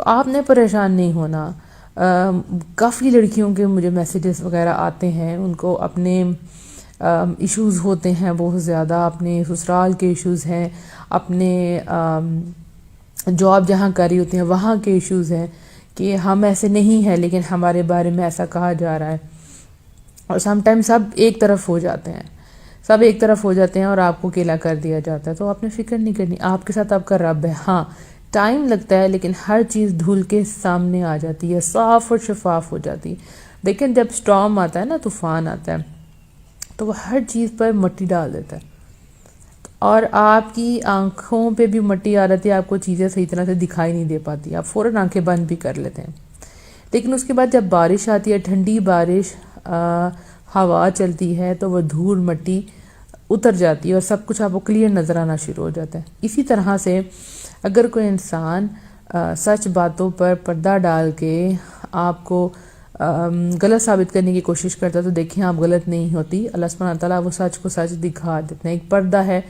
تو آپ نے پریشان نہیں ہونا. کافی لڑکیوں کے مجھے میسیجز وغیرہ آتے ہیں، ان کو اپنے ایشوز ہوتے ہیں بہت زیادہ، اپنے سسرال کے ایشوز ہیں، اپنے جاب جہاں کر رہی ہوتی ہیں وہاں کے ایشوز ہیں کہ ہم ایسے نہیں ہیں لیکن ہمارے بارے میں ایسا کہا جا رہا ہے. اور سم ٹائم سب ایک طرف ہو جاتے ہیں، سب ایک طرف ہو جاتے ہیں اور آپ کو اکیلا کر دیا جاتا ہے. تو آپ نے فکر نہیں کرنی، آپ کے ساتھ آپ کا رب ہے. ہاں ٹائم لگتا ہے لیکن ہر چیز دھل کے سامنے آ جاتی ہے، صاف اور شفاف ہو جاتی. لیکن جب سٹارم آتا ہے نا، طوفان آتا ہے، تو وہ ہر چیز پر مٹی ڈال دیتا ہے اور آپ کی آنکھوں پہ بھی مٹی آ جاتی ہے، آپ کو چیزیں صحیح طرح سے دکھائی نہیں دے پاتی، آپ فوراً آنکھیں بند بھی کر لیتے ہیں. لیکن اس کے بعد جب بارش آتی ہے، ٹھنڈی بارش، ہوا چلتی ہے، تو وہ دھول مٹی اتر جاتی ہے اور سب کچھ آپ کو کلیئر نظر آنا شروع ہو جاتا ہے. اسی طرح سے اگر کوئی انسان سچ باتوں پر پردہ ڈال کے آپ کو غلط ثابت کرنے کی کوشش کرتا ہے، تو دیکھیں آپ غلط نہیں ہوتی. اللہ سبحانہ تعالیٰ وہ سچ کو سچ دکھا دیتے ہیں. ایک پردہ ہے،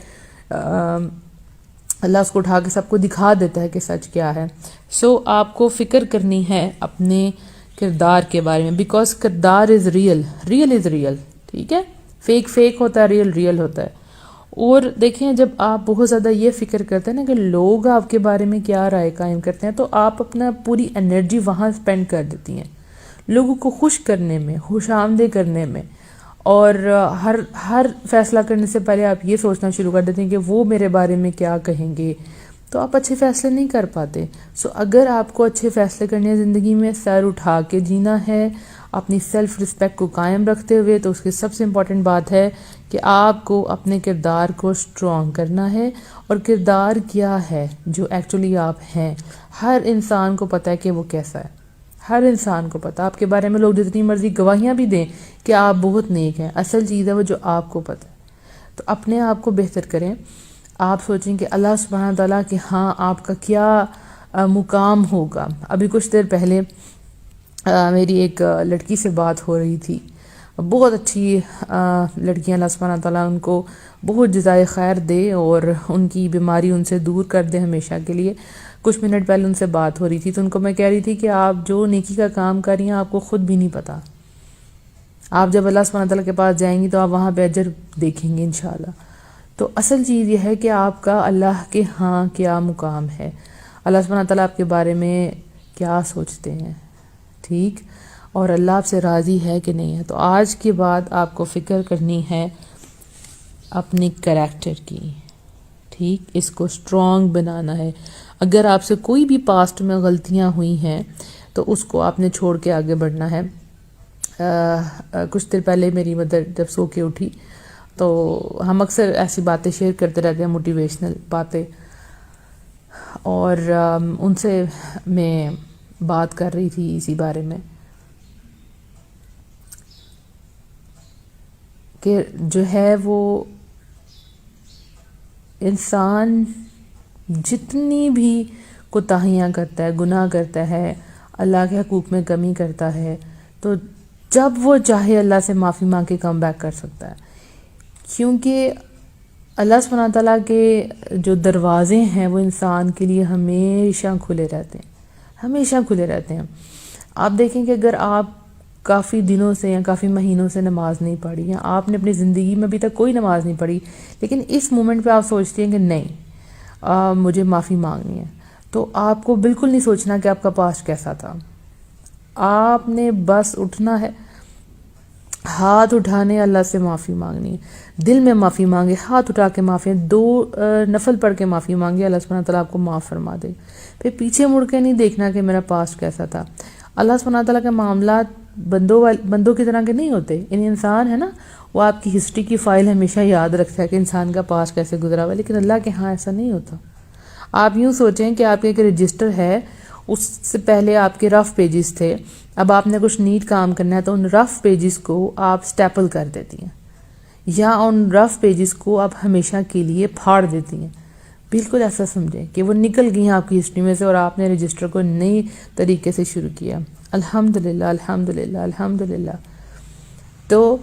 اللہ اس کو اٹھا کے سب کو دکھا دیتا ہے کہ سچ کیا ہے. سو آپ کو فکر کرنی ہے اپنے کردار کے بارے میں، بیکاز کردار is real, real is real. ٹھیک ہے، فیک فیک ہوتا ہے، ریئل ریئل ہوتا ہے. اور دیکھیں جب آپ بہت زیادہ یہ فکر کرتے ہیں نا کہ لوگ آپ کے بارے میں کیا رائے قائم کرتے ہیں، تو آپ اپنا پوری انرجی وہاں سپینڈ کر دیتی ہیں، لوگوں کو خوش کرنے میں، خوش آمدید کرنے میں. اور ہر فیصلہ کرنے سے پہلے آپ یہ سوچنا شروع کر دیتے ہیں کہ وہ میرے بارے میں کیا کہیں گے، تو آپ اچھے فیصلے نہیں کر پاتے. سو اگر آپ کو اچھے فیصلے کرنے ہیں زندگی میں، سر اٹھا کے جینا ہے اپنی سیلف رسپیکٹ کو قائم رکھتے ہوئے، تو اس کی سب سے امپورٹنٹ بات ہے کہ آپ کو اپنے کردار کو سٹرونگ کرنا ہے. اور کردار کیا ہے جو ایکچولی آپ ہیں، ہر انسان کو پتہ ہے کہ وہ کیسا ہے. ہر انسان کو پتہ، آپ کے بارے میں لوگ جتنی مرضی گواہیاں بھی دیں کہ آپ بہت نیک ہیں، اصل چیز ہے وہ جو آپ کو پتہ ہے. تو اپنے آپ کو بہتر کریں. آپ سوچیں کہ اللہ سبحانہ تعالیٰ کہ ہاں آپ کا کیا مقام ہوگا. ابھی کچھ دیر پہلے میری ایک لڑکی سے بات ہو رہی تھی، بہت اچھی لڑکیاں، اللہ سبحانہ تعالیٰ ان کو بہت جزائے خیر دے اور ان کی بیماری ان سے دور کر دے ہمیشہ کے لیے. کچھ منٹ پہلے ان سے بات ہو رہی تھی تو ان کو میں کہہ رہی تھی کہ آپ جو نیکی کا کام کر رہی ہیں آپ کو خود بھی نہیں پتہ. آپ جب اللہ سبحانہ تعالیٰ کے پاس جائیں گی تو آپ وہاں پہ اجر دیکھیں گے انشاءاللہ. تو اصل چیز یہ ہے کہ آپ کا اللہ کے ہاں کیا مقام ہے، اللہ سبحانہ تعالیٰ آپ کے بارے میں کیا سوچتے ہیں، ٹھیک، اور اللہ آپ سے راضی ہے کہ نہیں ہے. تو آج کے بعد آپ کو فکر کرنی ہے اپنی کریکٹر کی، ٹھیک، اس کو سٹرونگ بنانا ہے. اگر آپ سے کوئی بھی پاسٹ میں غلطیاں ہوئی ہیں تو اس کو آپ نے چھوڑ کے آگے بڑھنا ہے. کچھ دیر پہلے میری مدر جب سو کے اٹھی تو ہم اکثر ایسی باتیں شیئر کرتے رہتے ہیں، موٹیویشنل باتیں، اور ان سے میں بات کر رہی تھی اسی بارے میں کہ جو ہے وہ انسان جتنی بھی کوتاہیاں کرتا ہے، گناہ کرتا ہے، اللہ کے حقوق میں کمی کرتا ہے، تو جب وہ چاہے اللہ سے معافی مانگ کے کم بیک کر سکتا ہے. کیونکہ اللہ سبحانہ تعالیٰ کے جو دروازے ہیں وہ انسان کے لیے ہمیشہ کھلے رہتے ہیں، ہمیشہ کھلے رہتے ہیں. آپ دیکھیں کہ اگر آپ کافی دنوں سے یا کافی مہینوں سے نماز نہیں پڑھی، یا آپ نے اپنی زندگی میں ابھی تک کوئی نماز نہیں پڑھی، لیکن اس مومنٹ پہ آپ سوچتی ہیں کہ نہیں مجھے معافی مانگنی ہے، تو آپ کو بالکل نہیں سوچنا کہ آپ کا پاسٹ کیسا تھا. آپ نے بس اٹھنا ہے، ہاتھ اٹھانے، اللہ سے معافی مانگنی ہے، دل میں معافی مانگے، ہاتھ اٹھا کے معافی، 2 نفل پڑھ کے معافی مانگے، اللہ سبحانہ تعالیٰ آپ کو معاف فرما دے. پھر پیچھے مڑ کے نہیں دیکھنا کہ میرا پاسٹ کیسا تھا. اللہ سبحانہ تعالیٰ کے معاملات بندوں کی طرح کے نہیں ہوتے. یعنی انسان ہے نا، وہ آپ کی ہسٹری کی فائل ہمیشہ یاد رکھتا ہے کہ انسان کا پاسٹ کیسے گزرا ہوا ہے، لیکن اللہ کے ہاں ایسا نہیں ہوتا. آپ یوں سوچیں کہ آپ کے ایک رجسٹر ہے، اس سے پہلے آپ کے رف پیجز تھے، اب آپ نے کچھ نیٹ کام کرنا ہے تو ان رف پیجز کو آپ سٹیپل کر دیتی ہیں، یا ان رف پیجز کو آپ ہمیشہ کے لیے پھاڑ دیتی ہیں. بالکل ایسا سمجھیں کہ وہ نکل گئی ہیں آپ کی ہسٹری میں سے اور آپ نے رجسٹر کو نئی طریقے سے شروع کیا. الحمدللہ الحمدللہ الحمدللہ. تو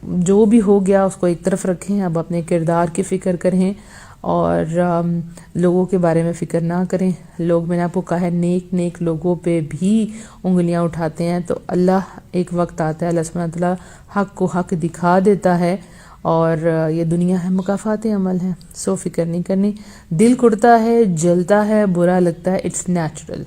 جو بھی ہو گیا اس کو ایک طرف رکھیں، اب اپنے کردار کی فکر کریں اور لوگوں کے بارے میں فکر نہ کریں. لوگ، میں نے آپ کو کہا ہے، نیک لوگوں پہ بھی انگلیاں اٹھاتے ہیں، تو اللہ ایک وقت آتا ہے، اللہ سبحانہ تعالیٰ حق کو حق دکھا دیتا ہے، اور یہ دنیا ہے، مکافات عمل ہے. سو فکر نہیں کرنی. دل کڑتا ہے، جلتا ہے، برا لگتا ہے، اٹس نیچرل،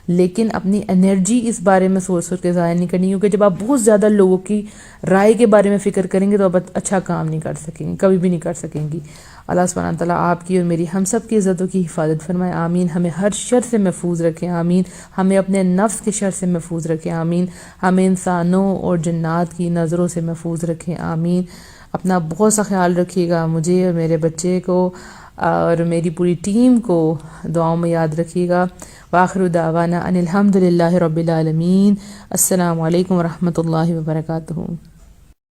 لیکن اپنی انرجی اس بارے میں سوچ کے ضائع نہیں کرنی، کیونکہ جب آپ بہت زیادہ لوگوں کی رائے کے بارے میں فکر کریں گے تو آپ اچھا کام نہیں کر سکیں گے، کبھی بھی نہیں کر سکیں گی. اللہ سبحانہ تعالیٰ آپ کی اور میری ہم سب کی عزتوں کی حفاظت فرمائے. آمین. ہمیں ہر شر سے محفوظ رکھیں. آمین. ہمیں اپنے نفس کے شر سے محفوظ رکھیں. آمین. ہمیں انسانوں اور جنات کی نظروں سے محفوظ رکھیں. آمین. اپنا بہت سا خیال رکھیے گا. مجھے اور میرے بچے کو اور میری پوری ٹیم کو دعاؤں میں یاد رکھیے گا. وآخر دعوانا ان الحمد للہ رب العالمین. السلام علیکم ورحمۃ اللہ وبرکاتہ.